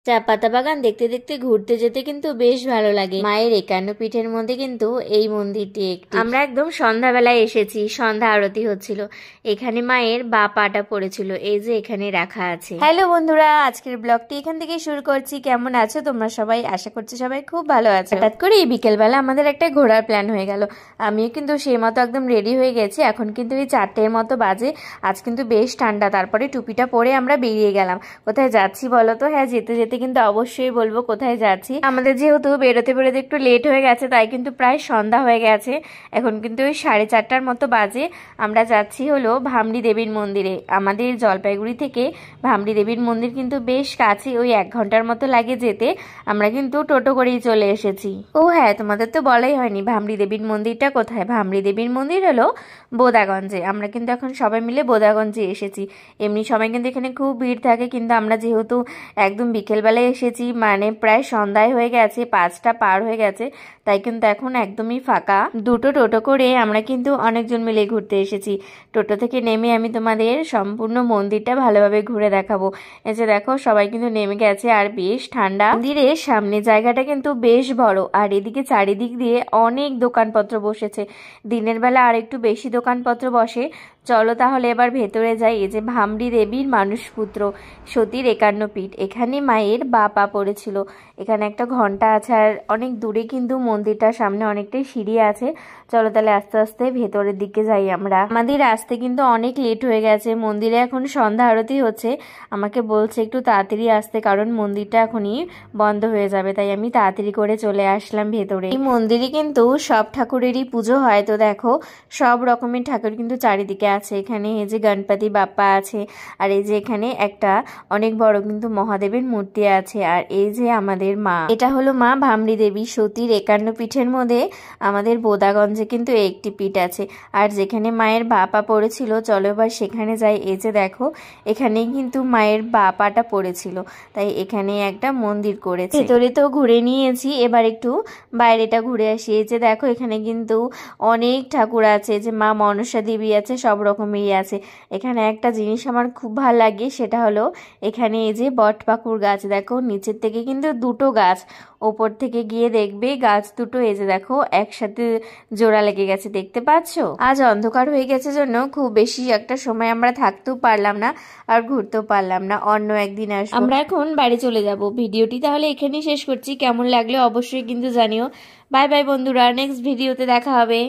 চা পাতা বাগান দেখতে দেখতে ঘুরতে যেতে কিন্তু বেশ ভালো লাগে। মায়ের 51 পীঠের মধ্যে কিন্তু এই মন্দিরটি একটি। আমরা একদম সন্ধ্যাবেলায় এসেছি, সন্ধ্যা আরতি হচ্ছিল। এখানে মায়ের বা পাটা পড়েছিল, এই যে এখানে রাখা আছে। হ্যালো বন্ধুরা, আজকের ব্লগটি এখান থেকে শুরু করছি। কেমন আছো তোমরা সবাই? আশা করছি সবাই খুব ভালো আছো। হঠাৎ করে এই বিকেলবেলা আমাদের একটা ঘোরার প্ল্যান হয়ে গেল। আমিও কিন্তু সেই মতো একদম রেডি হয়ে গেছি। এখন কিন্তু এই 4টের মতো বাজে। আজ কিন্তু বেশ ঠান্ডা। তারপরে টুপিটা পরে আমরা বেরিয়ে গেলাম। কোথায় যাচ্ছি বলো তো? হ্যাঁ, যেতে যেতে কিন্তু অবশ্যই বলবো কোথায় যাচ্ছি। আমাদের যেহেতু বেরোতে বেরোতে একটু লেট হয়ে গেছে, তাই কিন্তু প্রায় সন্ধ্যা হয়ে গেছে। এখন কিন্তু ওই 4:30টার মতো বাজে। আমরা যাচ্ছি হলো ভামড়ি দেবীর মন্দিরে। আমাদের জলপাইগুড়ি থেকে ভামড়ি দেবীর মন্দির কিন্তু বেশ কাছে, ওই 1 ঘন্টার মতো লাগে যেতে। আমরা কিন্তু টোটো করেই চলে এসেছি। ও হ্যাঁ, তোমাদের তো বলাই হয়নি ভামড়ি দেবীর মন্দিরটা কোথায়। ভামড়ি দেবীর মন্দির হলো বোদাগঞ্জে। আমরা কিন্তু এখন সবাই মিলে বোদাগঞ্জে এসেছি। এমনি সময় কিন্তু এখানে খুব ভিড় থাকে, কিন্তু আমরা যেহেতু একদম বিকেলবেলায় এসেছি, মানে প্রায় সন্ধ্যায় হয়ে গেছে, 5টা পার হয়ে গেছে, তাই কিন্তু এখন একদমই ফাঁকা। দুটো টোটো করে আমরা কিন্তু অনেকজন মিলে ঘুরতে এসেছি। টোটো থেকে নেমে আমি তোমাদের সম্পূর্ণ মন্দিরটা ভালোভাবে ঘুরে দেখাবো। এই যে দেখো, সবাই কিন্তু নেমে গেছে আর বেশ ঠান্ডা। মন্দিরের সামনে জায়গাটা কিন্তু বেশ বড়, আর এদিকে চারিদিক দিয়ে অনেক দোকানপত্র বসেছে। দিনের বেলা আর একটু বেশি দোকানপত্র বসে। চলো তাহলে এবার ভেতরে যাই। এই যে ভামড়ি দেবীর মানসপুত্র সতীর 51 পীঠ, এখানে মায়ের বা পা পড়েছিল। এখানে একটা ঘন্টা আছে, আর অনেক দূরে কিন্তু মন্দিরটার সামনে অনেকটাই সিঁড়ি আছে। চলো তাহলে আস্তে আস্তে ভেতরের দিকে যাই আমরা। আমাদের আসতে কিন্তু অনেক লেট হয়ে গেছে। মন্দিরে এখন সন্ধ্যা আরতি হচ্ছে। আমাকে বলছে একটু তাড়াতাড়ি আসতে, কারণ মন্দিরটা এখনই বন্ধ হয়ে যাবে। তাই আমি তাড়াতাড়ি করে চলে আসলাম ভেতরে। এই মন্দিরে কিন্তু সব ঠাকুরেরই পুজো হয়। তো দেখো, সব রকমের ঠাকুর কিন্তু চারিদিকে আছে। এখানে এই যে গণপতি বাপ্পা আছে, আর এই যে এখানে একটা অনেক বড় কিন্তু মহাদেবের মূর্তি আছে। আর এই যে আমাদের মা, এটা হলো মা ভামড়ি দেবী সতীর 51 পীঠের মধ্যে আমাদের বোদাগঞ্জে কিন্তু একটি পীঠ আছে। আর যেখানে মায়ের বা পা পড়েছিল, চলো এবার সেখানে যাই। এই যে দেখো, এখানেই কিন্তু মায়ের বা পাটা পড়েছিল, তাই এখানে একটা মন্দির করেছে। ভেতরে তো ঘুরে নিয়েছি, এবার একটু বাইরেটা ঘুরে আসি। এই যে দেখো, এখানে কিন্তু অনেক ঠাকুর আছে। যে মা মনসা দেবী আছে, সব রকমেরই আছে। এখানে একটা জিনিস আমার খুব ভালো লাগে, সেটা হলো এখানে এই যে বটপাকুড় গাছ। দেখো, নিচের থেকে কিন্তু দুটো গাছ, ওপর থেকে গিয়ে দেখবে গাছ দুটো এই যে দেখো একসাথে জোড়া লেগে গেছে, দেখতে পাচ্ছ? আজ অন্ধকার হয়ে গেছে জন্য খুব বেশি একটা সময় আমরা থাকতেও পারলাম না আর ঘুরতেও পারলাম না। অন্য একদিন আসবো। আমরা এখন বাড়ি চলে যাব। ভিডিওটি তাহলে এখানেই শেষ করছি। কেমন লাগলো অবশ্যই কিন্তু জানিও। বাই বাই বন্ধুরা, নেক্সট ভিডিওতে দেখা হবে।